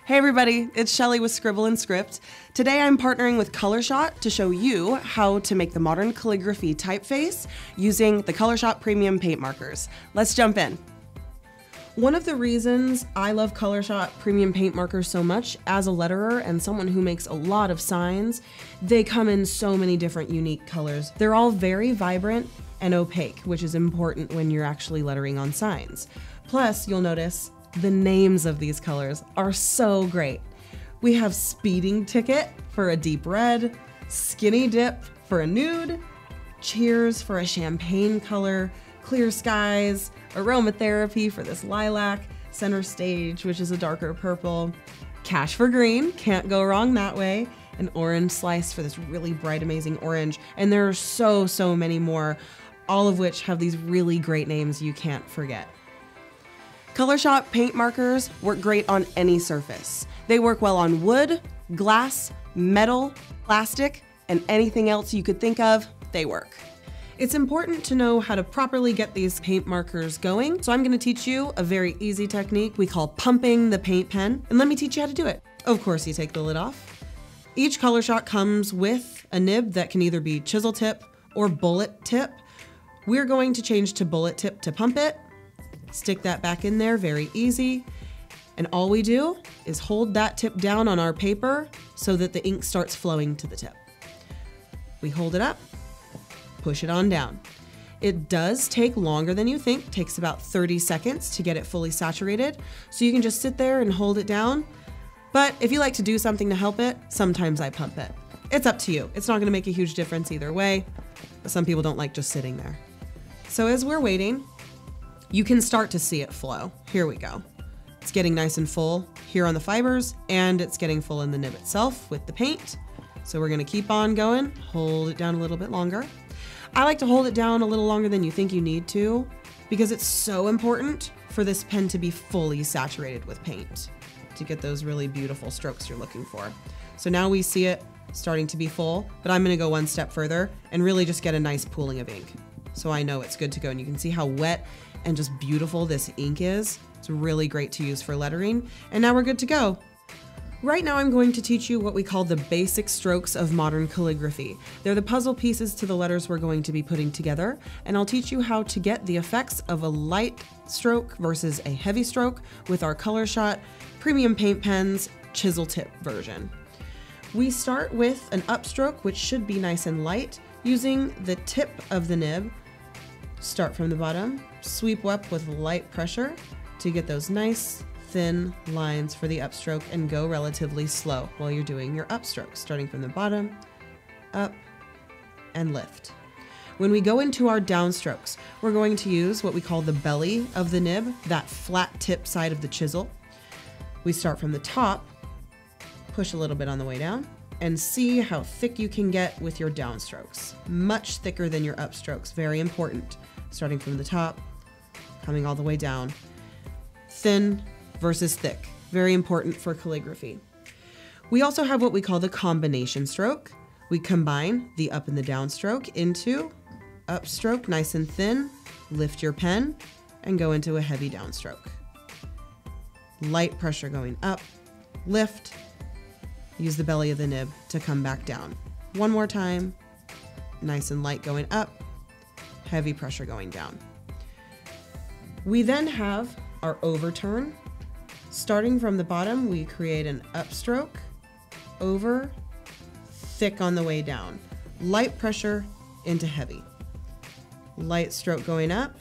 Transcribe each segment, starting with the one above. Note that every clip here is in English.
Hey everybody, it's Shelly with Scribble and Script. Today I'm partnering with COLORSHOT to show you how to make the modern calligraphy typeface using the COLORSHOT premium paint markers. Let's jump in. One of the reasons I love COLORSHOT premium paint markers so much as a letterer and someone who makes a lot of signs, they come in so many different unique colors. They're all very vibrant and opaque, which is important when you're actually lettering on signs. Plus, you'll notice the names of these colors are so great. We have Speeding Ticket for a deep red, Skinny Dip for a nude, Cheers for a champagne color, Clear Skies, Aromatherapy for this lilac, Center Stage, which is a darker purple, Cash for green, can't go wrong that way, an Orange Slice for this really bright, amazing orange, and there are so many more, all of which have these really great names you can't forget. COLORSHOT paint markers work great on any surface. They work well on wood, glass, metal, plastic, and anything else you could think of, they work. It's important to know how to properly get these paint markers going, so I'm gonna teach you a very easy technique we call pumping the paint pen, and let me teach you how to do it. Of course, you take the lid off. Each COLORSHOT comes with a nib that can either be chisel tip or bullet tip. We're going to change to bullet tip to pump it. Stick that back in there, very easy. And all we do is hold that tip down on our paper so that the ink starts flowing to the tip. We hold it up, push it on down. It does take longer than you think, takes about 30 seconds to get it fully saturated. So you can just sit there and hold it down. But if you like to do something to help it, sometimes I pump it. It's up to you. It's not gonna make a huge difference either way, but some people don't like just sitting there. So as we're waiting, you can start to see it flow. Here we go. It's getting nice and full here on the fibers, and it's getting full in the nib itself with the paint. So we're gonna keep on going, hold it down a little bit longer. I like to hold it down a little longer than you think you need to, because it's so important for this pen to be fully saturated with paint to get those really beautiful strokes you're looking for. So now we see it starting to be full, but I'm gonna go one step further and really just get a nice pooling of ink. So I know it's good to go, and you can see how wet and just beautiful this ink is. It's really great to use for lettering. And now we're good to go. Right now I'm going to teach you what we call the basic strokes of modern calligraphy. They're the puzzle pieces to the letters we're going to be putting together, and I'll teach you how to get the effects of a light stroke versus a heavy stroke with our COLORSHOT premium paint pens chisel tip version. We start with an upstroke, which should be nice and light, using the tip of the nib. Start from the bottom, sweep up with light pressure to get those nice thin lines for the upstroke, and go relatively slow while you're doing your upstroke, starting from the bottom, up, and lift. When we go into our downstrokes, we're going to use what we call the belly of the nib, that flat tip side of the chisel. We start from the top, push a little bit on the way down, and see how thick you can get with your downstrokes. Much thicker than your upstrokes, very important. Starting from the top, coming all the way down. Thin versus thick, very important for calligraphy. We also have what we call the combination stroke. We combine the up and the down stroke into upstroke, nice and thin, lift your pen, and go into a heavy downstroke. Light pressure going up, lift, use the belly of the nib to come back down. One more time, nice and light going up, heavy pressure going down. We then have our overturn. Starting from the bottom, we create an upstroke, over, thick on the way down. Light pressure into heavy. Light stroke going up,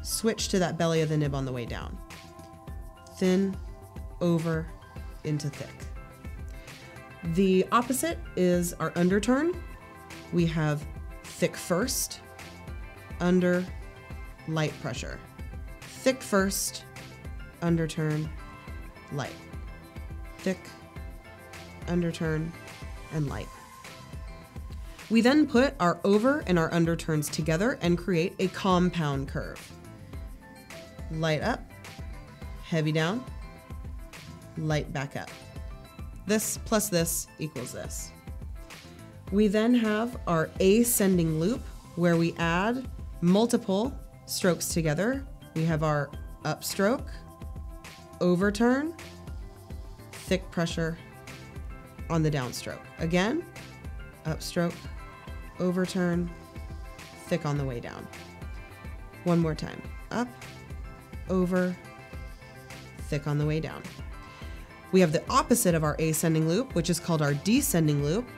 switch to that belly of the nib on the way down. Thin, over, into thick. The opposite is our underturn. We have thick first, under, light pressure. Thick first, underturn, light. Thick, underturn, and light. We then put our over and our underturns together and create a compound curve. Light up, heavy down, light back up. This plus this equals this. We then have our ascending loop where we add multiple strokes together, we have our upstroke, overturn, thick pressure on the downstroke. Again, upstroke, overturn, thick on the way down. One more time, up, over, thick on the way down. We have the opposite of our ascending loop, which is called our descending loop.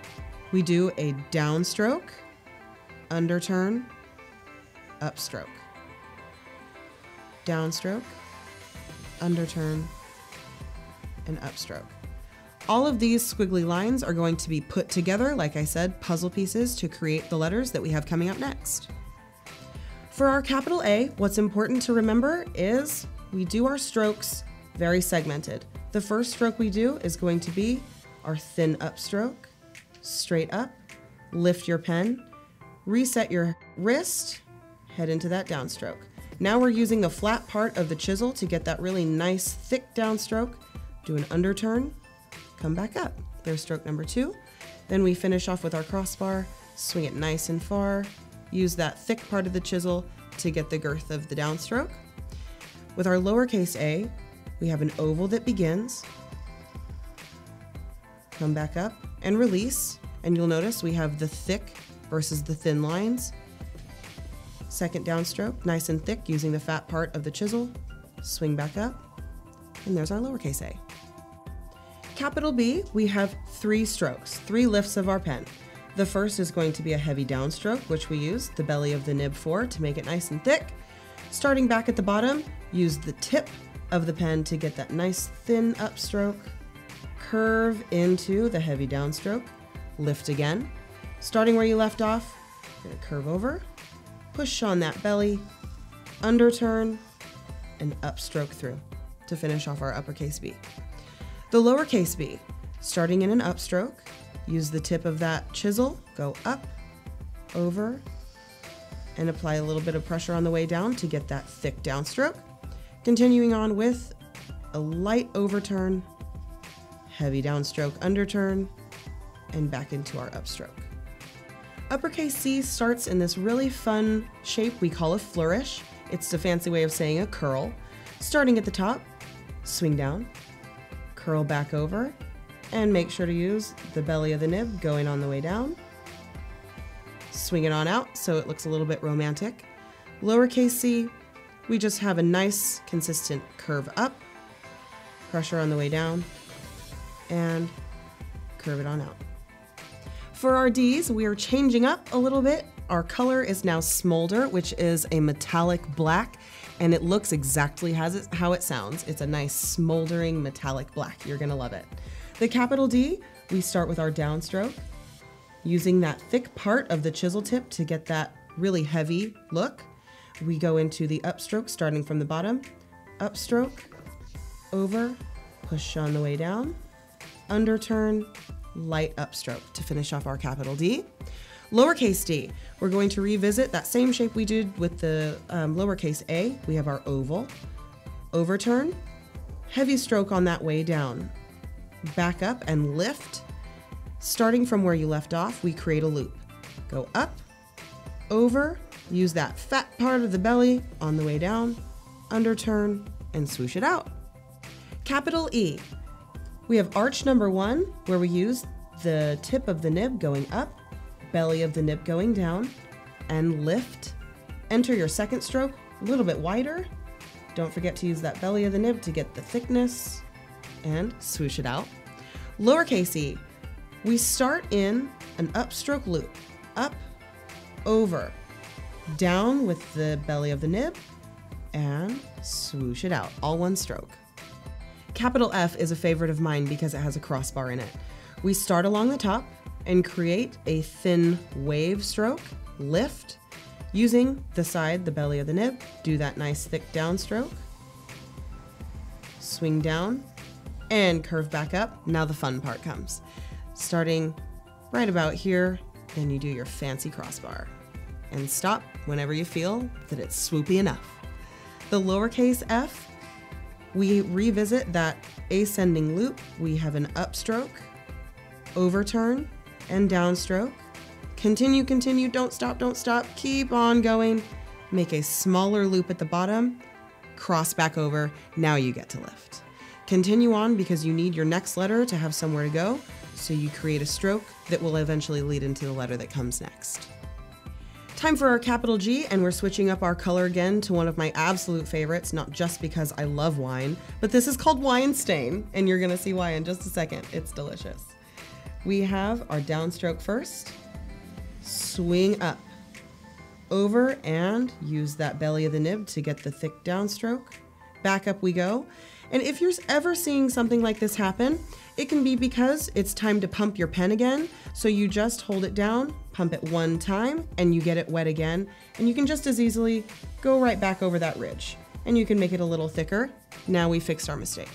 We do a downstroke, underturn, upstroke, downstroke, underturn, and upstroke. All of these squiggly lines are going to be put together, like I said, puzzle pieces to create the letters that we have coming up next. For our capital A, what's important to remember is we do our strokes very segmented. The first stroke we do is going to be our thin upstroke, straight up, lift your pen, reset your wrist, head into that downstroke. Now we're using the flat part of the chisel to get that really nice thick downstroke. Do an underturn, come back up. There's stroke number 2. Then we finish off with our crossbar, swing it nice and far, use that thick part of the chisel to get the girth of the downstroke. With our lowercase a, we have an oval that begins, come back up and release, and you'll notice we have the thick versus the thin lines. Second downstroke, nice and thick using the fat part of the chisel, swing back up, and there's our lowercase a. Capital B, we have 3 strokes, 3 lifts of our pen. The first is going to be a heavy downstroke, which we use the belly of the nib for to make it nice and thick. Starting back at the bottom, use the tip of the pen to get that nice thin upstroke, curve into the heavy downstroke, lift again. Starting where you left off, you're gonna curve over, push on that belly, underturn, and upstroke through to finish off our uppercase B. The lowercase b, starting in an upstroke, use the tip of that chisel, go up, over, and apply a little bit of pressure on the way down to get that thick downstroke. Continuing on with a light overturn, heavy downstroke, underturn, and back into our upstroke. Uppercase C starts in this really fun shape we call a flourish. It's a fancy way of saying a curl. Starting at the top, swing down, curl back over, and make sure to use the belly of the nib going on the way down. Swing it on out so it looks a little bit romantic. Lowercase c, we just have a nice consistent curve up, pressure on the way down, and curve it on out. For our Ds, we are changing up a little bit. Our color is now Smolder, which is a metallic black, and it looks exactly how it sounds. It's a nice smoldering metallic black. You're gonna love it. The capital D, we start with our downstroke, using that thick part of the chisel tip to get that really heavy look. We go into the upstroke, starting from the bottom, upstroke, over, push on the way down, underturn, light upstroke to finish off our capital D. Lowercase d, we're going to revisit that same shape we did with the lowercase a. We have our oval, overturn, heavy stroke on that way down, back up and lift. Starting from where you left off, we create a loop. Go up, over, use that fat part of the belly on the way down, underturn, and swoosh it out. Capital E, we have arch number 1, where we use the tip of the nib going up, belly of the nib going down, and lift. Enter your second stroke a little bit wider. Don't forget to use that belly of the nib to get the thickness, and swoosh it out. Lowercase e, we start in an upstroke loop, up, over, down with the belly of the nib, and swoosh it out, all one stroke. Capital F is a favorite of mine because it has a crossbar in it. We start along the top and create a thin wave stroke, lift, using the side, the belly of the nib, do that nice thick downstroke, swing down, and curve back up. Now the fun part comes. Starting right about here, then you do your fancy crossbar. And stop whenever you feel that it's swoopy enough. The lowercase f, we revisit that ascending loop. We have an upstroke, overturn, and downstroke. Continue, continue, don't stop, keep on going. make a smaller loop at the bottom, cross back over, now you get to lift. Continue on because you need your next letter to have somewhere to go, so you create a stroke that will eventually lead into the letter that comes next. Time for our capital G, and we're switching up our color again to one of my absolute favorites, not just because I love wine, but this is called Wine Stain, and you're gonna see why in just a second. It's delicious. We have our downstroke first, swing up, over, and use that belly of the nib to get the thick downstroke. Back up we go. And if you're ever seeing something like this happen, it can be because it's time to pump your pen again. So you just hold it down, pump it one time, and you get it wet again. And you can just as easily go right back over that ridge. And you can make it a little thicker. Now we fixed our mistake.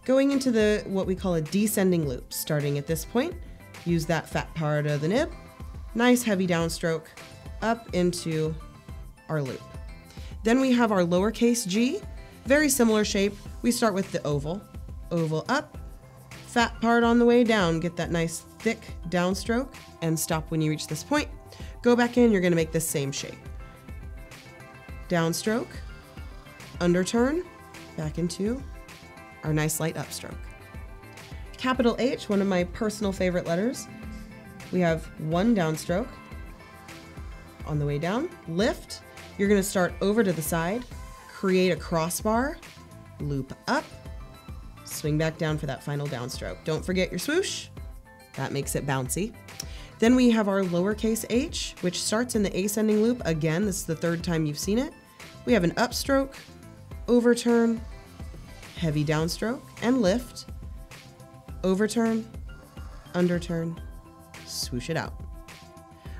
Going into what we call a descending loop, starting at this point, use that fat part of the nib, nice heavy downstroke, up into our loop. Then we have our lowercase g, very similar shape. We start with the oval, oval up, fat part on the way down, get that nice thick downstroke, and stop when you reach this point. Go back in, you're gonna make the same shape. Downstroke, underturn, back into our nice light upstroke. Capital H, one of my personal favorite letters. We have one downstroke, on the way down, lift, you're gonna start over to the side, create a crossbar, loop up, swing back down for that final downstroke. Don't forget your swoosh, that makes it bouncy. Then we have our lowercase h, which starts in the ascending loop. Again, this is the third time you've seen it. We have an upstroke, overturn, heavy downstroke, and lift, overturn, underturn, swoosh it out.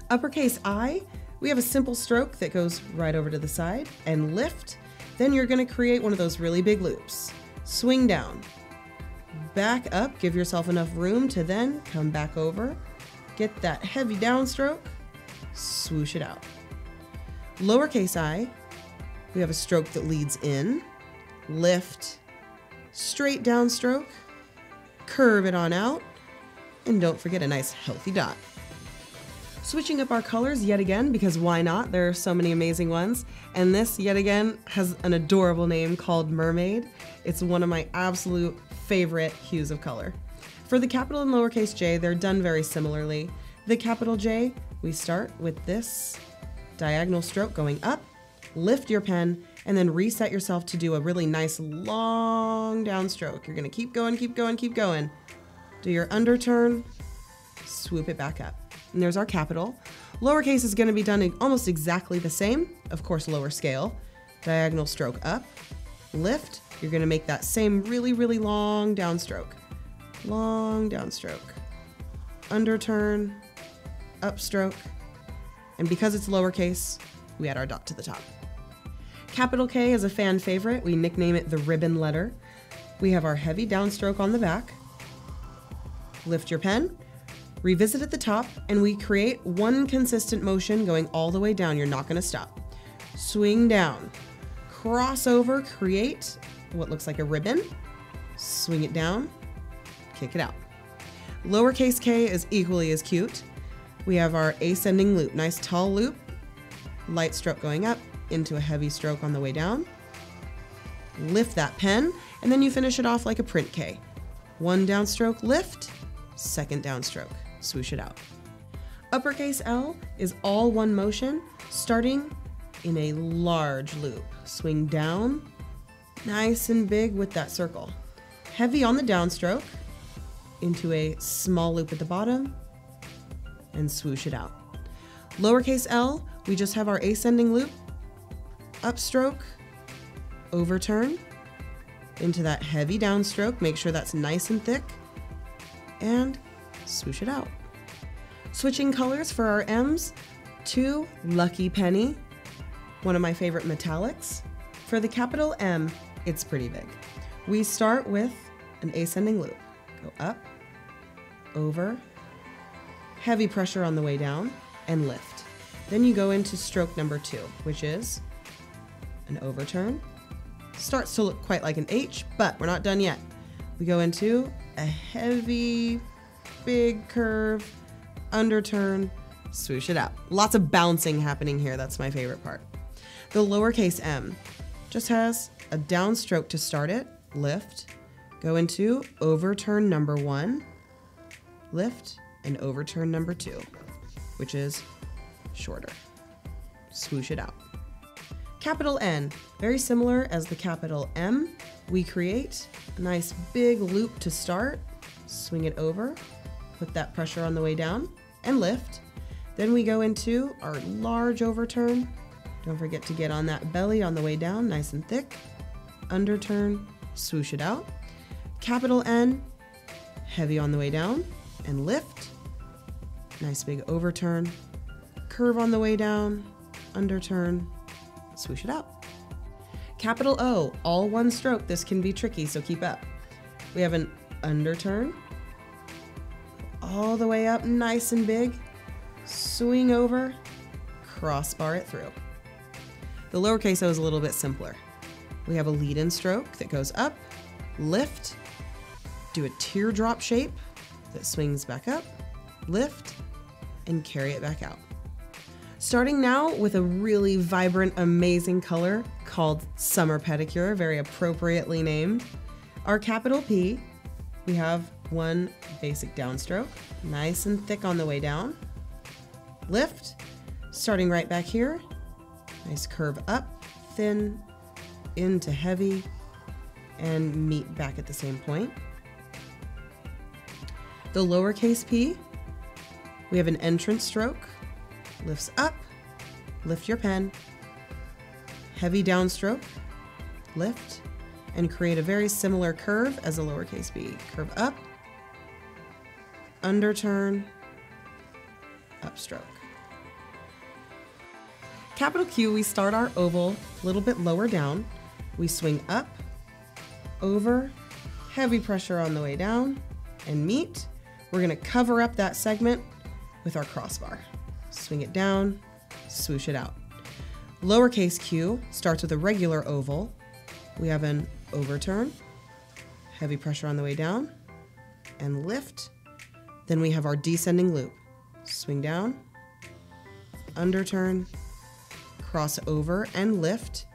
Uppercase I, we have a simple stroke that goes right over to the side and lift. Then you're gonna create one of those really big loops. Swing down, back up, give yourself enough room to then come back over, get that heavy downstroke, swoosh it out. Lowercase I, we have a stroke that leads in, lift, straight downstroke, curve it on out, and don't forget a nice healthy dot. Switching up our colors yet again, because why not? There are so many amazing ones. And this, yet again, has an adorable name called Mermaid. It's one of my absolute favorite hues of color. For the capital and lowercase j, they're done very similarly. The capital J, we start with this diagonal stroke going up, lift your pen, and then reset yourself to do a really nice long downstroke. You're gonna keep going, keep going, keep going. Do your underturn, swoop it back up. And there's our capital. Lowercase is gonna be done almost exactly the same, of course lower scale. Diagonal stroke up, lift, you're gonna make that same really, really long downstroke. Long downstroke. Underturn, upstroke, and because it's lowercase, we add our dot to the top. Capital K is a fan favorite. We nickname it the ribbon letter. We have our heavy downstroke on the back. Lift your pen, revisit at the top, and we create one consistent motion going all the way down. You're not gonna stop. Swing down, cross over, create what looks like a ribbon, swing it down, kick it out. Lowercase k is equally as cute. We have our ascending loop, nice tall loop, light stroke going up into a heavy stroke on the way down. Lift that pen, and then you finish it off like a print K. One downstroke, lift, second downstroke, swoosh it out. Uppercase L is all one motion, starting in a large loop. Swing down, nice and big with that circle. Heavy on the downstroke, into a small loop at the bottom, and swoosh it out. Lowercase l, we just have our ascending loop, upstroke, overturn, into that heavy downstroke, make sure that's nice and thick, and swoosh it out. Switching colors for our M's, to Lucky Penny, one of my favorite metallics. For the capital M, it's pretty big. We start with an ascending loop. Go up, over, heavy pressure on the way down, and lift. Then you go into stroke number 2, which is an overturn. Starts to look quite like an H, but we're not done yet. We go into a heavy, big curve, underturn, swoosh it out. Lots of bouncing happening here, that's my favorite part. The lowercase m just has a downstroke to start it, lift, go into overturn number 1, lift, and overturn number 2, which is shorter. Swoosh it out. Capital N, very similar as the capital M. We create a nice big loop to start, swing it over, put that pressure on the way down, and lift. Then we go into our large overturn. Don't forget to get on that belly on the way down, nice and thick. Underturn, swoosh it out. Capital N, heavy on the way down, and lift. Nice big overturn. Curve on the way down, underturn, swoosh it out. Capital O, all one stroke. This can be tricky, so keep up. We have an underturn, all the way up, nice and big. Swing over, crossbar it through. The lowercase o is a little bit simpler. We have a lead-in stroke that goes up, lift, do a teardrop shape that swings back up, lift, and carry it back out. Starting now with a really vibrant, amazing color called Summer Pedicure, very appropriately named. Our capital P, we have one basic downstroke, nice and thick on the way down. Lift, starting right back here, nice curve up, thin, into heavy, and meet back at the same point. The lowercase p, we have an entrance stroke, lifts up, lift your pen, heavy downstroke, lift, and create a very similar curve as a lowercase b. Curve up, underturn, upstroke. Capital Q, we start our oval a little bit lower down. We swing up, over, heavy pressure on the way down, and meet. We're gonna cover up that segment with our crossbar. Swing it down, swoosh it out. Lowercase q starts with a regular oval. We have an overturn, heavy pressure on the way down, and lift. Then we have our descending loop. Swing down, underturn, cross over and lift,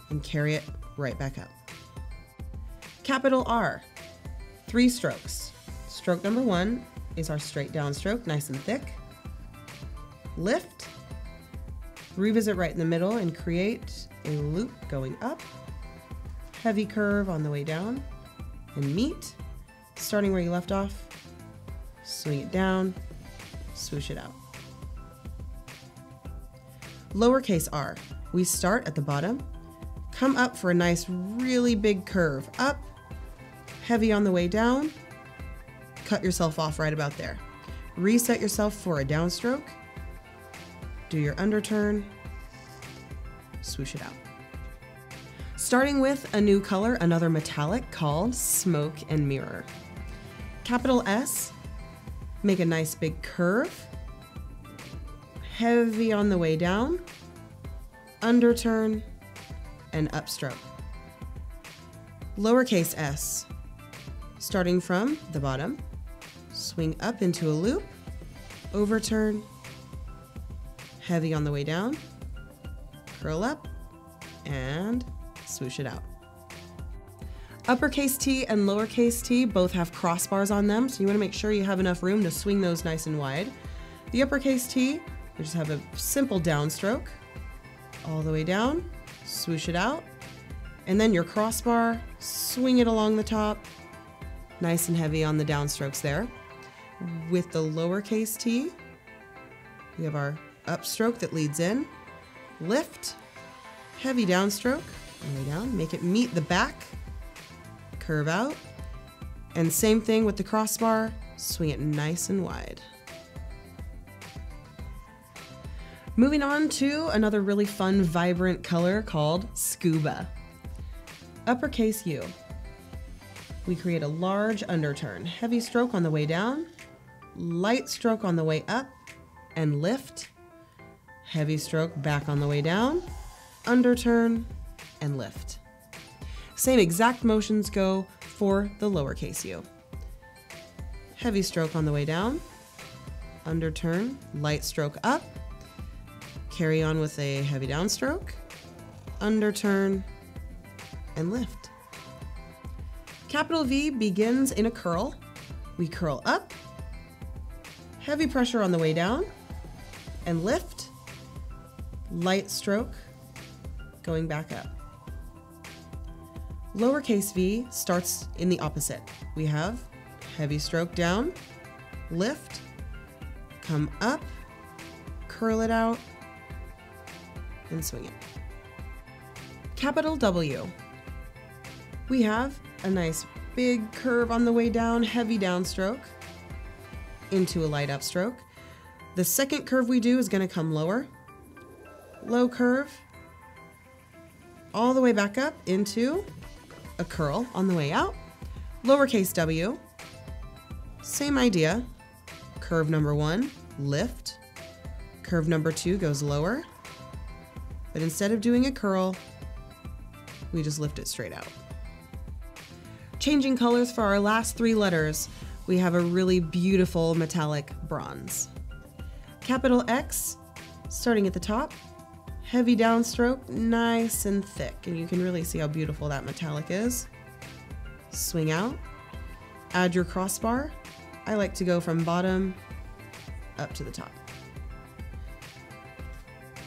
and carry it right back up. Capital R, 3 strokes. Stroke number 1 is our straight down stroke, nice and thick. Lift, revisit right in the middle and create a loop going up, heavy curve on the way down, and meet, starting where you left off, swing it down, swoosh it out. Lowercase r, we start at the bottom, come up for a nice really big curve, up, heavy on the way down, cut yourself off right about there. Reset yourself for a downstroke, do your underturn, swoosh it out. Starting with a new color, another metallic called Smoke and Mirror. Capital S, make a nice big curve, heavy on the way down, underturn, and upstroke. Lowercase s, starting from the bottom, swing up into a loop, overturn, heavy on the way down, curl up, and swoosh it out. Uppercase T and lowercase t both have crossbars on them, so you want to make sure you have enough room to swing those nice and wide. The uppercase T, you just have a simple downstroke, all the way down, swoosh it out, and then your crossbar, swing it along the top, nice and heavy on the downstrokes there. With the lowercase t, we have our upstroke that leads in, lift, heavy downstroke, and lay down, make it meet the back, curve out, and same thing with the crossbar, swing it nice and wide. Moving on to another really fun, vibrant color called Scuba. Uppercase U. We create a large underturn, heavy stroke on the way down, light stroke on the way up, and lift, heavy stroke back on the way down, underturn, and lift. Same exact motions go for the lowercase u. Heavy stroke on the way down, underturn, light stroke up, carry on with a heavy downstroke, underturn, and lift. Capital V begins in a curl. We curl up, heavy pressure on the way down, and lift, light stroke, going back up. Lowercase v starts in the opposite. We have heavy stroke down, lift, come up, curl it out, and swing it. Capital W. We have a nice big curve on the way down, heavy downstroke, into a light upstroke. The second curve we do is going to come lower, low curve, all the way back up into a curl on the way out, lowercase w, same idea, curve number 1, lift, curve number 2 goes lower, but instead of doing a curl, we just lift it straight out. Changing colors for our last 3 letters, we have a really beautiful metallic bronze. Capital X, starting at the top, heavy downstroke, nice and thick, and you can really see how beautiful that metallic is. Swing out, add your crossbar. I like to go from bottom up to the top.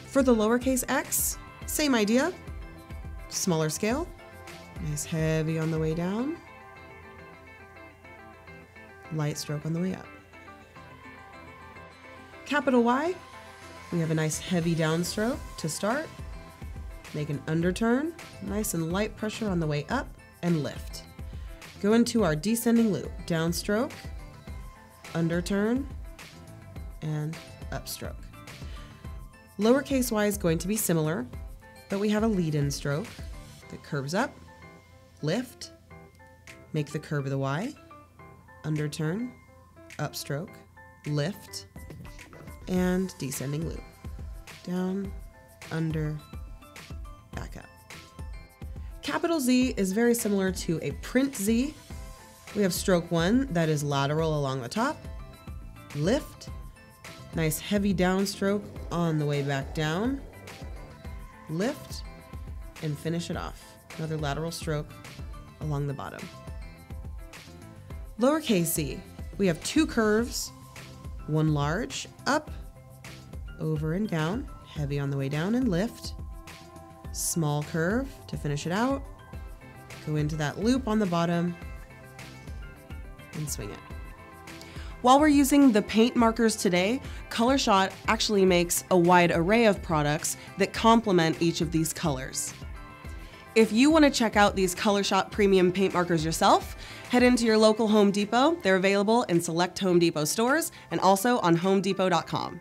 For the lowercase x, same idea, smaller scale, nice heavy on the way down, light stroke on the way up. Capital Y, we have a nice heavy downstroke to start, make an underturn, nice and light pressure on the way up, and lift. Go into our descending loop, downstroke, underturn, and upstroke. Lowercase y is going to be similar, but we have a lead-in stroke that curves up, lift, make the curve of the y, underturn, upstroke, lift, and descending loop. Down, under, back up. Capital Z is very similar to a print Z. We have stroke 1 that is lateral along the top, lift, nice heavy downstroke on the way back down, lift, and finish it off. Another lateral stroke along the bottom. Lowercase z, we have 2 curves, one large, up, over and down, heavy on the way down and lift, small curve to finish it out, go into that loop on the bottom, and swing it. While we're using the paint markers today, COLORSHOT actually makes a wide array of products that complement each of these colors. If you want to check out these COLORSHOT premium paint markers yourself, head into your local Home Depot. They're available in select Home Depot stores and also on homedepot.com.